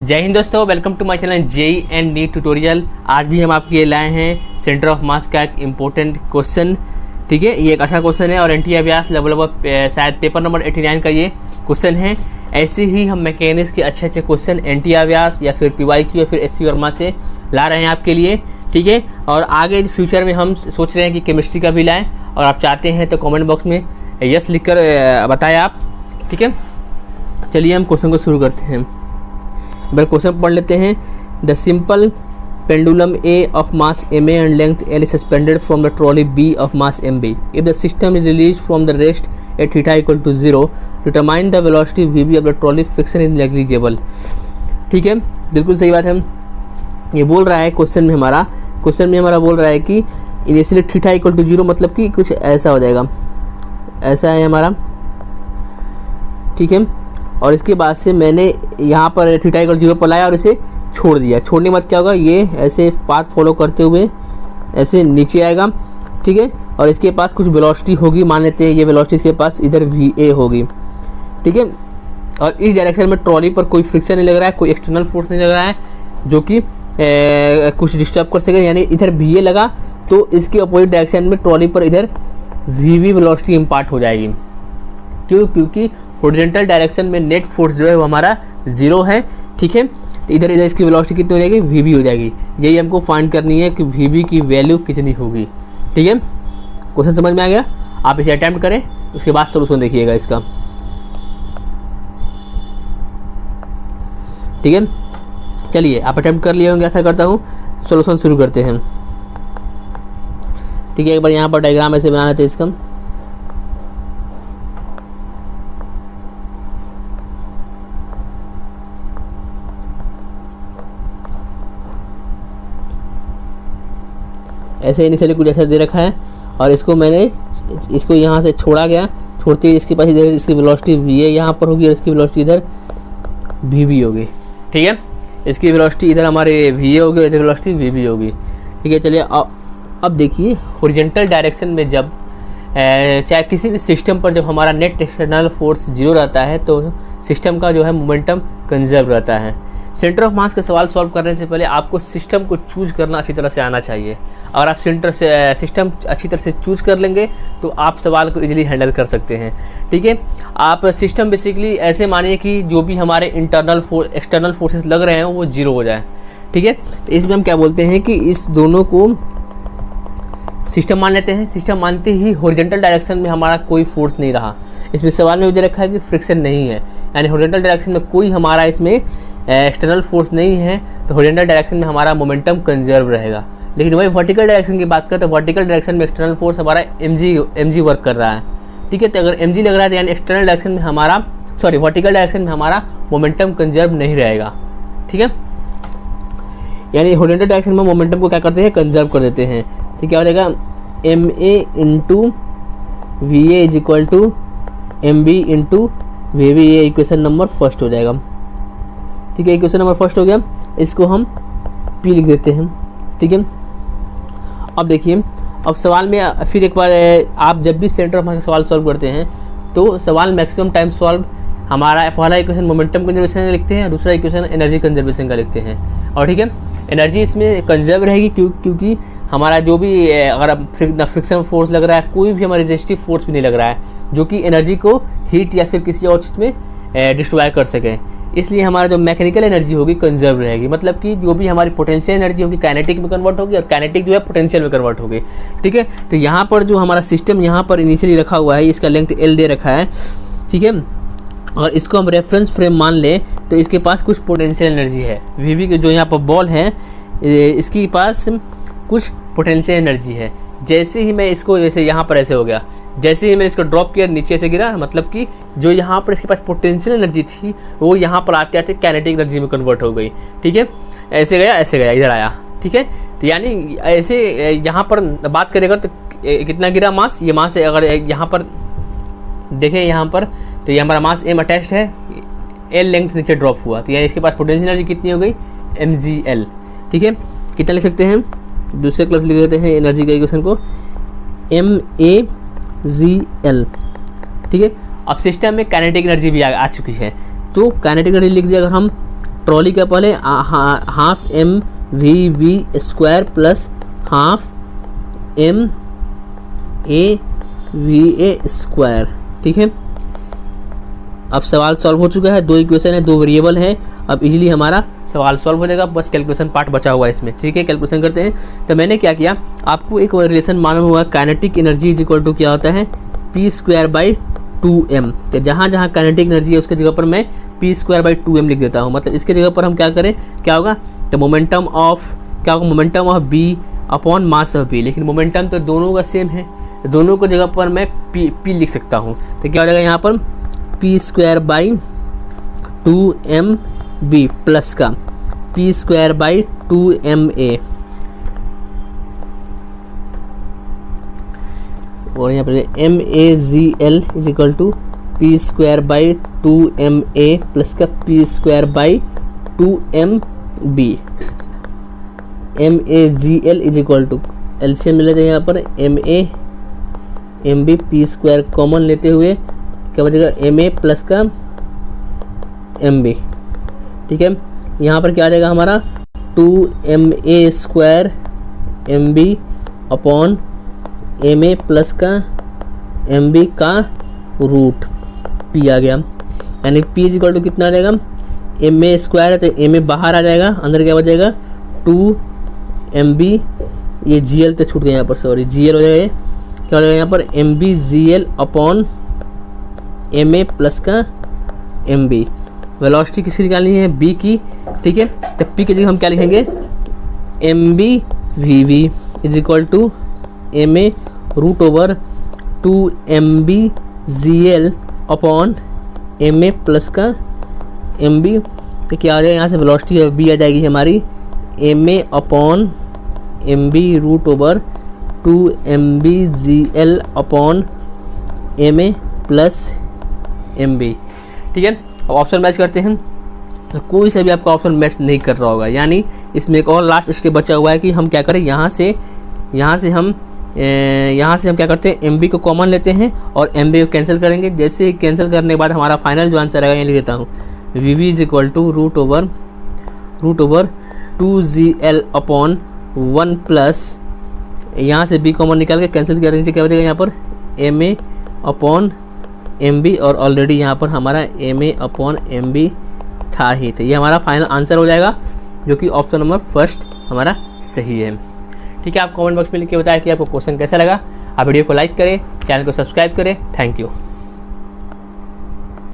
जय हिंद दोस्तों, welcome to my channel JEE and NEET tutorial. आज भी हम आपके लिए लाए हैं सेंटर ऑफ मास का एक इम्पोर्टेंट क्वेश्चन। ठीक है, ये एक अच्छा क्वेश्चन है और एनटीए व्यास लेवल शायद पेपर नंबर 89 का ये क्वेश्चन है। ऐसे ही हम मैकेनिक्स के अच्छे क्वेश्चन एनटीए व्यास या फिर पीवाईक्यू या फिर एससी वर्मा से ला रहे हैं आपके लिए। ठीक है, और आगे फ्यूचर में हम सोच रहे हैं कि केमिस्ट्री का भी लाएँ, और आप चाहते हैं तो कॉमेंट बॉक्स में यस लिख कर बताएं आप। ठीक है, चलिए हम क्वेश्चन को शुरू करते हैं। बार क्वेश्चन पढ़ लेते हैं। The simple pendulum A of mass M A and length L is suspended from the trolley B of mass M B. If the system is release from the rest at theta equal to 0, determine the velocity V B of the trolley, friction is negligible. ठीक है, बिल्कुल सही बात है। ये बोल रहा है क्वेश्चन में हमारा बोल रहा है कि इनिशियली थीटा इक्वल टू 0 मतलब कि कुछ ऐसा हो जाएगा, ऐसा है हमारा। ठीक है, और इसके बाद से मैंने यहाँ पर थीटा इक्वल 0 पर लाया और इसे छोड़ दिया। छोड़ने के बाद क्या होगा, ये ऐसे पाथ फॉलो करते हुए ऐसे नीचे आएगा। ठीक है, और इसके पास कुछ वेलोसिटी होगी, मान लेते हैं ये वेलोसिटी इसके पास इधर VA होगी। ठीक है, और इस डायरेक्शन में ट्रॉली पर कोई फ्रिक्शन नहीं लग रहा है, कोई एक्सटर्नल फोर्स नहीं लग रहा है जो कि कुछ डिस्टर्ब कर सके। यानी इधर VA लगा तो इसके अपोजिट डायरेक्शन में ट्रॉली पर इधर VB वेलोसिटी इम्पार्ट हो जाएगी। क्योंकि हॉरिजॉन्टल डायरेक्शन में नेट फोर्स जो है वो हमारा 0 है। ठीक है, तो इधर इसकी वेलोसिटी कितनी हो जाएगी, VB हो जाएगी। यही हमको फाइंड करनी है कि VB की वैल्यू कितनी होगी। ठीक है, क्वेश्चन समझ में आ गया। आप इसे अटेम्प्ट करें, उसके बाद सोल्यूशन देखिएगा इसका। ठीक है, चलिए आप अटेम्प्ट कर लिए होंगे, ऐसा करता हूँ। सोल्यूशन शुरू करते हैं। ठीक है, एक बार यहाँ पर डायग्राम ऐसे बना लेते हैं इसका। ऐसे इनिशियली कुछ ऐसा दे रखा है और इसको यहाँ से छोड़ा गया। छोड़ते ही इसके पास इधर इसकी वेलोसिटी VA यहाँ पर होगी और इसकी वेलोसिटी इधर VB होगी। ठीक है, इसकी वेलोसिटी इधर हमारे VA होगी और इधर वेलोसिटी VB होगी। ठीक है, चलिए अब देखिए, हॉरिजॉन्टल डायरेक्शन में जब चाहे किसी भी सिस्टम पर जब हमारा नेट एक्सटर्नल फोर्स 0 रहता है तो सिस्टम का जो है मोमेंटम कंजर्व रहता है। सेंटर ऑफ मास का सवाल सॉल्व करने से पहले आपको सिस्टम को चूज करना अच्छी तरह से आना चाहिए। और आप सिस्टम अच्छी तरह से चूज कर लेंगे तो आप सवाल को इजीली हैंडल कर सकते हैं। ठीक है, आप सिस्टम बेसिकली ऐसे मानिए कि जो भी हमारे एक्सटर्नल फोर्सेस लग रहे हैं वो 0 हो जाए। ठीक है, तो इसमें हम क्या बोलते हैं कि इस दोनों को सिस्टम मान लेते हैं। सिस्टम मानते ही हॉरिजॉन्टल डायरेक्शन में हमारा कोई फोर्स नहीं रहा। इसमें सवाल में मुझे रखा है कि फ्रिक्शन नहीं है, यानी हॉरिजॉन्टल डायरेक्शन में कोई हमारा इसमें एक्सटर्नल फोर्स नहीं है, तो हॉरिजॉन्टल डायरेक्शन में हमारा मोमेंटम कंजर्व रहेगा। लेकिन वही वर्टिकल डायरेक्शन की बात करें तो वर्टिकल डायरेक्शन में एक्सटर्नल फोर्स हमारा mg वर्क कर रहा है। ठीक है, तो अगर mg लग रहा है तो यानी एक्सटर्नल डायरेक्शन में वर्टिकल डायरेक्शन में हमारा मोमेंटम कंजर्व नहीं रहेगा। ठीक है, यानी हॉरिजॉन्टल डायरेक्शन में मोमेंटम को क्या करते हैं, कंजर्व कर देते हैं। ठीक है, क्या हो जाएगा, MA into VA is equal to MB into VB। ये इक्वेशन नंबर फर्स्ट हो जाएगा। ठीक है, इक्वेशन नंबर फर्स्ट हो गया, इसको हम P लिख देते हैं। ठीक है, अब देखिए, अब सवाल में फिर एक बार आप जब भी सेंटर ऑफ मास का सवाल सॉल्व करते हैं तो सवाल मैक्सिमम टाइम सॉल्व हमारा पहला इक्वेशन मोमेंटम कंजर्वेशन का लिखते हैं, दूसरा इक्वेशन एनर्जी कंजर्वेशन का लिखते हैं। और ठीक है, एनर्जी इसमें कंजर्व रहेगी क्योंकि हमारा जो भी अगर फ्रिक्शन फोर्स लग रहा है, कोई भी हमारा रेजिस्टिव फोर्स भी नहीं लग रहा है जो कि एनर्जी को हीट या फिर किसी और चीज़ में डिस्ट्रॉय कर सके। इसलिए हमारा जो मैकेनिकल एनर्जी होगी कंजर्व रहेगी। मतलब कि जो भी हमारी पोटेंशियल एनर्जी होगी काइनेटिक में कन्वर्ट होगी और काइनेटिक जो है पोटेंशियल में कन्वर्ट होगी। ठीक है, तो यहाँ पर जो हमारा सिस्टम यहाँ पर इनिशियली रखा हुआ है, इसका लेंथ L दे रखा है। ठीक है, और इसको हम रेफरेंस फ्रेम मान लें तो इसके पास कुछ पोटेंशियल एनर्जी है। VB के जो यहाँ पर बॉल है इसके पास कुछ पोटेंशियल एनर्जी है। जैसे ही मैं इसको जैसे यहाँ पर ऐसे हो गया, जैसे ही मैंने इसको ड्रॉप किया नीचे से गिरा, मतलब कि जो यहाँ पर इसके पास पोटेंशियल एनर्जी थी वो यहाँ पर आते आते काइनेटिक एनर्जी में कन्वर्ट हो गई। ठीक है, ऐसे गया इधर आया। ठीक है, तो यानी ऐसे यहाँ पर बात करेगा तो कितना गिरा मास, ये मास अगर यहाँ पर देखें यहाँ पर तो ये हमारा मास M अटैच्ड है, L लेंथ नीचे ड्रॉप हुआ, तो यानी इसके पास पोटेंशियल एनर्जी कितनी हो गई, mgl। ठीक है, कितना लिख सकते हैं, दूसरे क्लास लिख देते हैं एनर्जी का इक्वेशन को MAGL। ठीक है, अब सिस्टम में काइनेटिक एनर्जी भी आ चुकी है, तो काइनेटिक एनर्जी लिख दिया अगर हम ट्रॉली का पहले half M V V square plus half M A V A square. ठीक है, अब सवाल सॉल्व हो चुका है, 2 इक्वेशन है, 2 वेरिएबल है। अब इजीली हमारा सवाल सॉल्व हो जाएगा, बस कैलकुलेशन पार्ट बचा हुआ है इसमें। ठीक है, कैलकुलेशन करते हैं। तो मैंने क्या किया, आपको एक रिलेशन मालूम हुआ, kinetic energy is equal to क्या होता है, p²/2m। तो जहाँ जहाँ काइनेटिक एनर्जी है उसके जगह पर मैं p²/2m लिख देता हूँ। मतलब इसके जगह पर हम क्या करें, क्या होगा, तो मोमेंटम ऑफ क्या होगा, momentum of b upon mass of b। लेकिन मोमेंटम तो दोनों का सेम है, दोनों को जगह पर मैं p लिख सकता हूँ। तो क्या हो जाएगा यहाँ पर p²/2mb प्लस का p²/2ma, और यहाँ पर MAGL is equal to p²/2ma plus का p²/2mb। MAGL is equal to LCM ले लेते हैं यहाँ पर MA p² कॉमन लेते हुए क्या बचेगा, MA प्लस का MB। ठीक है, यहाँ पर क्या आ जाएगा हमारा 2ma² MB upon MA plus का MB का रूट P आ गया। यानी P इज इक्वल टू कितना आ जाएगा, MA² है तो MA बाहर आ जाएगा, अंदर क्या बचेगा 2MB, ये GL तो छूट गया यहाँ पर, सॉरी GL हो जाएगा, क्या हो जाएगा यहाँ पर MBGL अपॉन MA प्लस का MB। वेलोसिटी किसकी निकालनी है, B की। ठीक है, तो P की जगह हम क्या लिखेंगे, MBVV is equal to MA root over 2MBGL upon MA plus का MB। तो क्या आ जाएगा यहाँ से, वेलोसिटी B आ जाएगी हमारी MA upon MB root over 2MBGL upon MA plus MB। ठीक है, अब ऑप्शन मैच करते हैं। तो कोई सा भी आपका ऑप्शन मैच नहीं कर रहा होगा, यानी इसमें एक और लास्ट स्टेप बचा हुआ है कि हम क्या करें, यहाँ से हम क्या करते हैं, MB को कॉमन लेते हैं और MB को कैंसिल करेंगे। जैसे ही कैंसिल करने के बाद हमारा फाइनल जो आंसर आएगा, ये लिख देता हूँ, VV is equal to root over 2GL upon 1 plus, यहाँ से B कॉमन निकाल के कैंसिल करेंगे, क्या बचेगा यहाँ पर MA अपॉन MB, और ऑलरेडी यहाँ पर हमारा MA अपॉन MB था ही। तो ये हमारा फाइनल आंसर हो जाएगा, जो कि ऑप्शन नंबर फर्स्ट हमारा सही है। ठीक है, आप कमेंट बॉक्स में लिख के बताएं कि आपको क्वेश्चन कैसा लगा। आप वीडियो को लाइक करें, चैनल को सब्सक्राइब करें। Thank you.